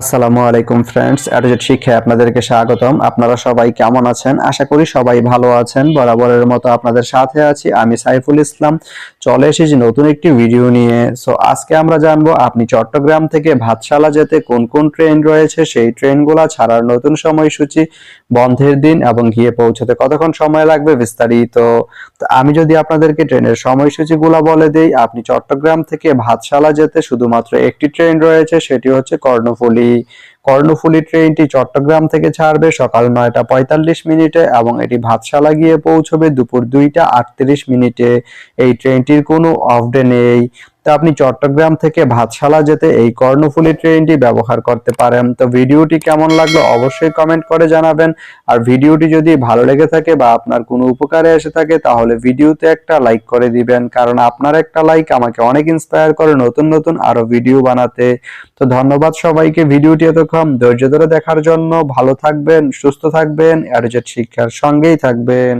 আসসালামু আলাইকুম ফ্রেন্ডস, অ্যাডজেট শিক্ষায় আপনাদেরকে স্বাগতম। আপনারা সবাই কেমন আছেন? আশা করি সবাই ভালো আছেন। বরাবরের মতো আপনাদের সাথে আছি আমি সাইফুল ইসলাম। চলে এসেছি নতুন একটি ভিডিও নিয়ে। আজকে আমরা জানবো আপনি চট্টগ্রাম থেকে ভাতশালা যেতে কোন কোন ট্রেন রয়েছে, সেই ট্রেনগুলা ছাড়ার নতুন সময়সূচি, বন্ধের দিন এবং গিয়ে পৌঁছতে কতক্ষণ সময় লাগবে বিস্তারিত। তো আমি যদি আপনাদেরকে ট্রেনের সময়সূচিগুলা বলে দেই, আপনি চট্টগ্রাম থেকে ভাতশালা যেতে শুধুমাত্র একটি ট্রেন রয়েছে, সেটি হচ্ছে কর্ণফুলী ট্রেনটি চট্টগ্রাম থেকে ছাড়বে সকাল 9টা 45 মিনিটে এবং এটি ভাতশালা গিয়ে পৌঁছবে দুপুর 2টা 38 মিনিটে। এই ট্রেনটির কোনো অফ ডে নেই। তো আপনি চট্টগ্রাম থেকে ভাতশালা যেতে এই কর্ণফুলী ট্রেনটি ব্যবহার করতে পারেন। তো ভিডিওটি কেমন লাগলো অবশ্যই কমেন্ট করে জানাবেন। আর ভিডিওটি যদি ভালো লেগে থাকে বা আপনার কোনো উপকারে এসে থাকে তাহলে ভিডিওতে একটা লাইক করে দিবেন, কারণ আপনার একটা লাইক আমাকে অনেক ইন্সপায়ার করে নতুন নতুন আরো ভিডিও বানাতে। তো ধন্যবাদ সবাইকে ভিডিওটি এতক্ষণ ধৈর্য ধরে দেখার জন্য। ভালো থাকবেন, সুস্থ থাকবেন, অ্যাডজেট শিক্ষার সঙ্গেই থাকবেন।